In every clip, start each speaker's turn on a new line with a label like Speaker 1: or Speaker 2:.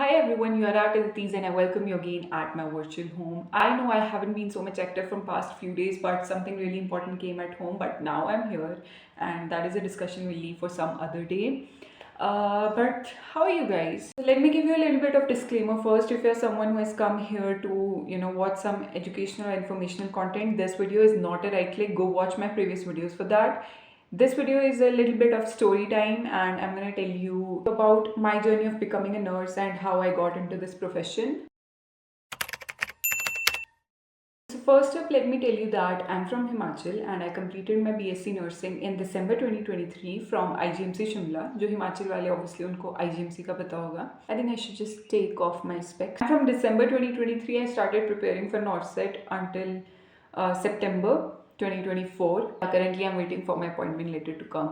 Speaker 1: Hi everyone, you are at Aditi's and I welcome you again at my virtual home. I know I haven't been so much active from past few days, but something really important came at home. But now I'm here, and that is a discussion we'll leave for some other day. But how are you guys? So let me give you a little bit of disclaimer first. If you're someone who has come here to watch some educational or informational content, this video is not a right click. Go watch my previous videos for that. This video is a little bit of story time, and I'm going to tell you about my journey of becoming a nurse and how I got into this profession. So first up, let me tell you that I'm from Himachal and I completed my BSc nursing in December 2023 from IGMC Shimla. जो हिमाचल वाले obviously उनको IGMC का पता होगा. I think I should just take off my specs. From December 2023, I started preparing for NORCET until September 2024. Currently, I'm waiting for my appointment letter to come.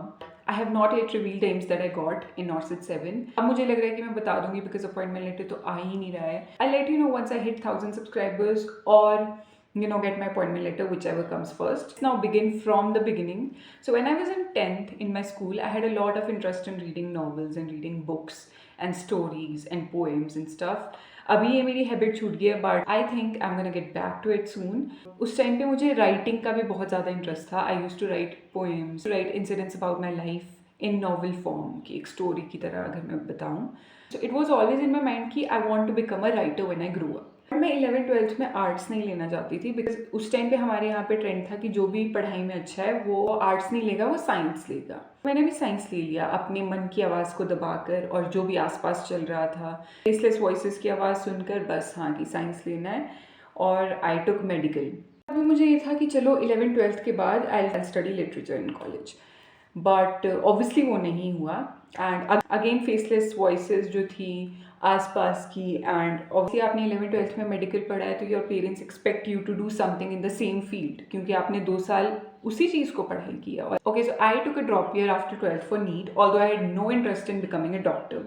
Speaker 1: I have not yet revealed the aims that I got in NORCET 7. अब मुझे लग रहा है कि मैं बता दूंगी because appointment letter तो आ ही नहीं रहा है. I'll let you know once I hit 1000 subscribers or get my appointment letter, whichever comes first. Now begin from the beginning. So when I was in 10th in my school, I had a lot of interest in reading novels and reading books and stories and poems and stuff. अभी ये मेरी habit छूट गई है, but I think I am gonna get back to it soon. उस time पे मुझे writing का भी बहुत ज़्यादा इंटरेस्ट था. I use to write poems, write incidents about my life in novel form की, एक स्टोरी की तरह अगर मैं बताऊँ. So it was always in my mind कि I want to become a writer when I grow up. मैं 11th-12th में आर्ट्स नहीं लेना चाहती थी बिकॉज उस टाइम पे हमारे यहाँ पे ट्रेंड था कि जो भी पढ़ाई में अच्छा है वो आर्ट्स नहीं लेगा, वो साइंस लेगा. मैंने भी साइंस ले लिया अपने मन की आवाज़ को दबाकर, और जो भी आसपास चल रहा था, फेसलेस वॉइसेस की आवाज़ सुनकर बस हाँ कि साइंस लेना है, और आई टुक मेडिकल. अभी मुझे ये था कि चलो 11th-12th के बाद I study literature in college, but obviously वो नहीं हुआ. एंड अगेन फेसलेस वॉइसेस जो थी आसपास की, एंड ऑब्वियसली आपने 11th-12th में मेडिकल पढ़ा है तो your parents expect you to do something in the same field, क्योंकि आपने 2 साल उसी चीज़ को पढ़ाई किया. Okay, so I took a drop year after 12th for NEET, although I had no interest in becoming a doctor.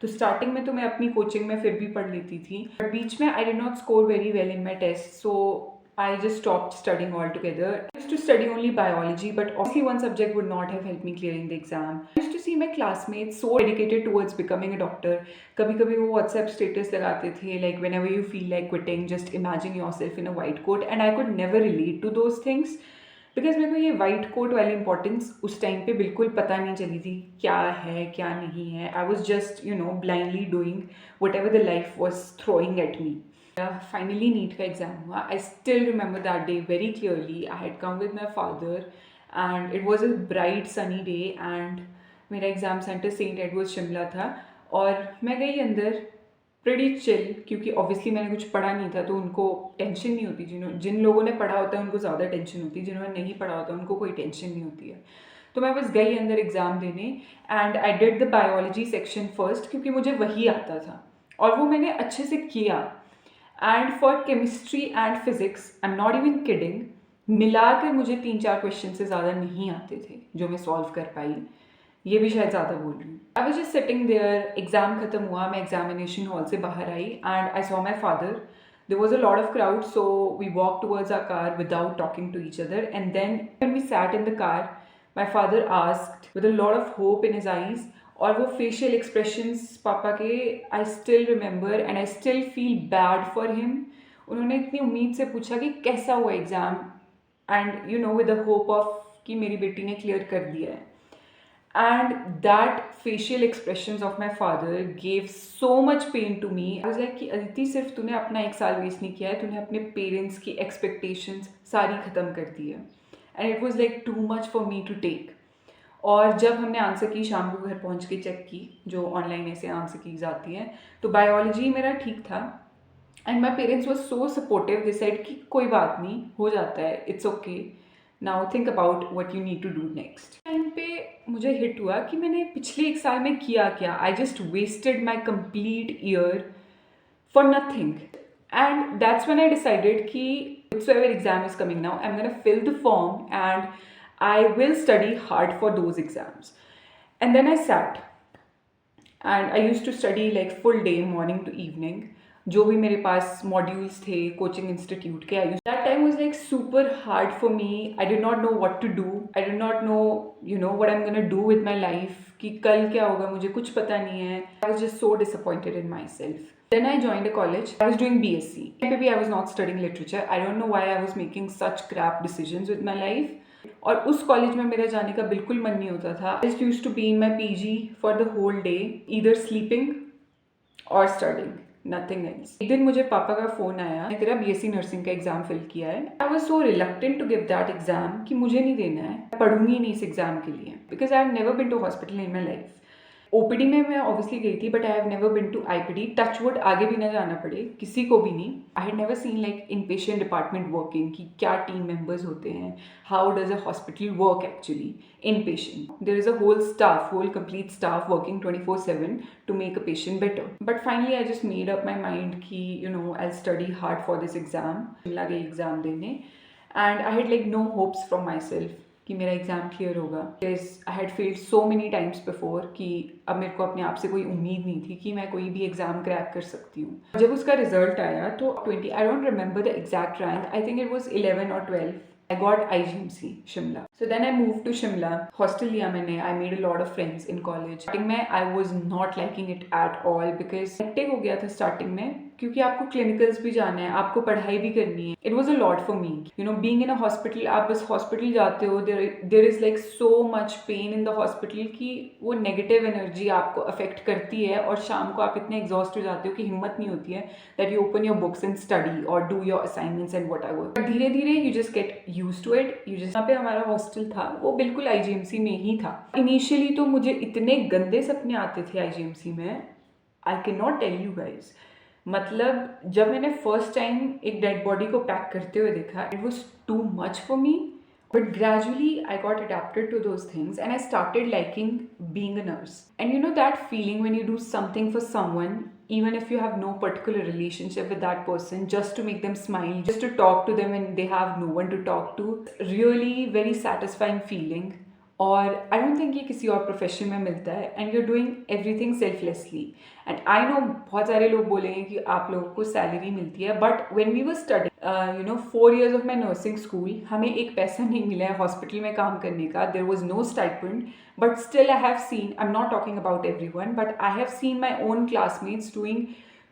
Speaker 1: तो starting में तो मैं अपनी कोचिंग में फिर भी पढ़ लेती थी, बट बीच में I did not score very well in my test, so I just stopped studying altogether. I used to study only biology, but obviously one subject would not have helped me clearing the exam. I used to see my classmates so dedicated towards becoming a doctor. कभी कभी वो WhatsApp status लगाते थे like whenever you feel like quitting, just imagine yourself in a white coat, and I could never relate to those things. Because मेरे को ये white coat वाली importance उस टाइम पे बिल्कुल पता नहीं चली थी क्या है क्या नहीं है. I was just blindly doing whatever the life was throwing at me. Finally NEET का एग्ज़ाम हुआ. I still remember that day very clearly. I had come with my father and it was a bright sunny day, and मेरा exam centre saint Edward Shimla था. और मैं गई अंदर pretty chill, क्योंकि obviously मैंने कुछ पढ़ा नहीं था तो उनको टेंशन नहीं होती. जिन लोगों ने पढ़ा होता है उनको ज़्यादा टेंशन होती है, जिन्होंने नहीं पढ़ा होता उनको कोई टेंशन नहीं होती है. तो मैं बस गई अंदर एग्ज़ाम देने, and I did the biology section first, क्योंकि मुझे वही आता था और वो मैंने अच्छे से किया. And for chemistry and physics, I am not even kidding, मिलाकर मुझे 3-4 क्वेश्चन से ज़्यादा नहीं आते थे जो मैं सॉल्व कर पाई. ये भी शायद ज़्यादा बोल रही हूँ. I was just sitting there. Exam खत्म हुआ, मैं एग्जामिनेशन हॉल से बाहर आई and I saw my father. There was a lot of crowd, so we walked towards our car without talking to each other. And then when we sat in the car, my father asked with a lot of hope in his eyes, और वो facial expressions पापा के I still remember and I still feel bad for him. उन्होंने इतनी उम्मीद से पूछा कि कैसा हुआ exam, and with the hope of कि मेरी बेटी ने क्लियर कर दिया है. And that facial expressions of my father gave so much pain to me. I was like कि अदिति, सिर्फ तूने अपना 1 साल वेस्ट नहीं किया है, तूने अपने पेरेंट्स की एक्सपेक्टेशंस सारी ख़त्म कर दी है. And it was like too much for me to take. और जब हमने आंसर की, शाम को घर पहुंच के चेक की, जो ऑनलाइन ऐसे आंसर कीज आती हैं, तो बायोलॉजी मेरा ठीक था. And my parents was so supportive. They said कि कोई बात नहीं, हो जाता है, it's okay, now think about what you need to do next. Time पे मुझे हिट हुआ कि मैंने पिछले 1 साल में किया क्या. I just wasted my complete year for nothing. And that's when I decided कि whatsoever exam is coming now, I'm going to fill the form and I will study hard for those exams. And then I sat and I used to study like full day, morning to evening. जो भी मेरे पास modules थे coaching institute के, that time was like super hard for me. I did not know what to do. I did not know what I am gonna do with my life, कि कल क्या होगा मुझे कुछ पता नहीं है. I was just so disappointed in my self. Then I joined a college. I was doing BSc. Maybe I was not studying literature. I don't know why I was making such crap decisions with my life. और उस college में मेरा जाने का बिल्कुल मन नहीं होता था. I just used to be in my PG for the whole day, either sleeping or studying. Nothing else. एक दिन मुझे पापा का फ़ोन आया, तेरा BSc नर्सिंग का एग्ज़ाम फिल किया है. I was so reluctant to give that exam कि मुझे नहीं देना है, पढ़ूंगी नहीं इस एग्ज़ाम के लिए, because I have never been to hospital in my life. OPD में मैं ऑब्वियसली गई थी, but I have never been to IPD. Touchwood आगे भी ना जाना पड़े किसी को भी नहीं. I had never seen like inpatient department working, कि क्या टीम मेंबर्स होते हैं, how does a hospital work actually inpatient. There is a whole complete staff working 24/7 to make a patient better. But finally I just made up my mind कि I study hard for this exam. Shimla गई exam देने, and I had like no hopes from my self कि मेरा exam clear होगा. Because I had failed so many times before कि अब मेरे को अपने आप से कोई उम्मीद नहीं थी कि मैं कोई भी एग्ज़ाम क्रैक कर सकती हूँ. जब उसका रिजल्ट आया तो 20, I don't remember the exact rank, I think it was 11 or 12. I got IGMC Shimla. So then I moved to Shimla. Hostel लिया मैंने. I made a lot of friends in college. Starting में I was not liking it at all because hectic हो गया था starting में, क्योंकि आपको clinicals भी जाना है, आपको पढ़ाई भी करनी है. It was a lot for me. Being in a hospital, आप बस हॉस्पिटल जाते हो, there is like so much pain in the hospital कि वो नेगेटिव एनर्जी आपको अफेक्ट करती है, और शाम को आप इतने एग्जॉस्ट हो जाते हो कि हिम्मत नहीं होती है that you open your books and study और do your assignments and whatever. धीरे धीरे you just get use to it. यहाँ पे हमारा हॉस्टल था वो बिल्कुल IGMC में ही था. इनिशियली तो मुझे इतने गंदे सपने आते थे IGMC में, I can not tell you guys. मतलब जब मैंने फर्स्ट टाइम एक डेड बॉडी को पैक करते हुए देखा, it was too much for me. But gradually I got adapted to those things and I started liking being a nurse. And that feeling when you do something for someone, even if you have no particular relationship with that person, just to make them smile, just to talk to them when they have no one to talk to, really very satisfying feeling. और I don't think ये किसी और profession में मिलता है. And you are doing everything selflessly. And I know बहुत सारे लोग बोलेंगे कि आप लोगों को सैलरी मिलती है, but when we were study 4 years of my nursing school, हमें एक पैसा नहीं मिला है हॉस्पिटल में काम करने का. There was no stipend, but still I have seen, I am not talking about everyone, but I have seen my own classmates doing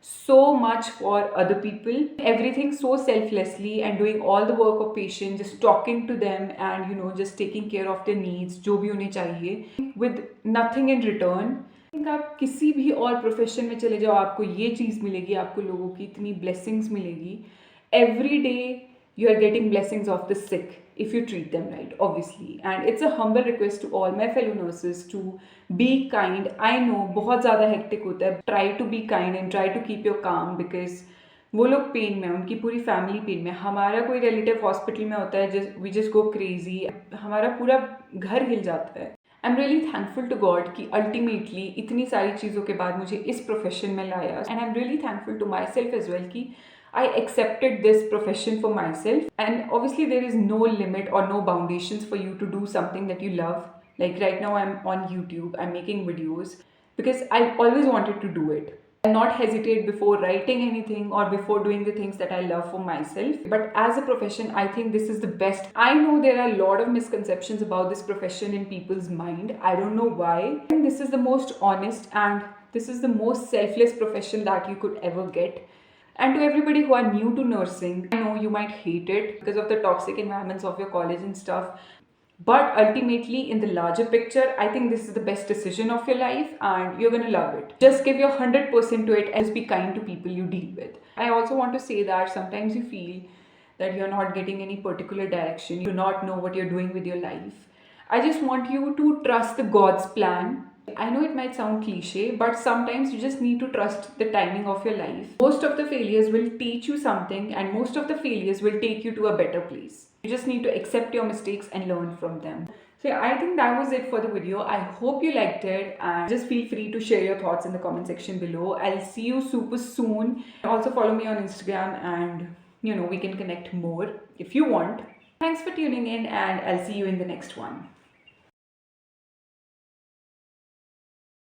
Speaker 1: so much for other people, everything so selflessly, and doing all the work of patient, just talking to them and just taking care of their needs, जो भी उन्हें चाहिए, with nothing in return. आप किसी भी और profession में चले जाओ, आपको ये चीज़ मिलेगी, आपको लोगों की इतनी ब्लेसिंग्स मिलेगी. Every day you are getting blessings of the sick if you treat them right, obviously. And it's a humble request to all my fellow nurses to be kind. I know बहुत ज़्यादा hectic होता है. Try to be kind and try to keep your calm, because वो लोग pen में, उनकी पूरी family pen में. हमारा कोई रिलेटिव हॉस्पिटल में होता है, वी जस्ट गो क्रेजी, हमारा पूरा घर हिल जाता है. I am really thankful to God कि अल्टीमेटली इतनी सारी चीज़ों के बाद मुझे इस प्रोफेशन में लाया. And I am really thankful to my self as well कि I accepted this profession for myself. And obviously there is no limit or no foundations for you to do something that you love. Like right now I'm on YouTube, I'm making videos because I always wanted to do it. I'll not hesitate before writing anything or before doing the things that I love for myself. But as a profession, I think this is the best. I know there are a lot of misconceptions about this profession in people's mind. I don't know why. I think this is the most honest and this is the most selfless profession that you could ever get. And to everybody who are new to nursing, I know you might hate it because of the toxic environments of your college and stuff. But ultimately, in the larger picture, I think this is the best decision of your life and you're going to love it. Just give your 100% to it and just be kind to people you deal with. I also want to say that sometimes you feel that you're not getting any particular direction. You do not know what you're doing with your life. I just want you to trust the God's plan. I know it might sound cliche, but sometimes you just need to trust the timing of your life. Most of the failures will teach you something, and most of the failures will take you to a better place. You just need to accept your mistakes and learn from them. So yeah, I think that was it for the video. I hope you liked it, and just feel free to share your thoughts in the comment section below. I'll see you super soon. Also follow me on Instagram, and we can connect more if you want. Thanks for tuning in, and I'll see you in the next one.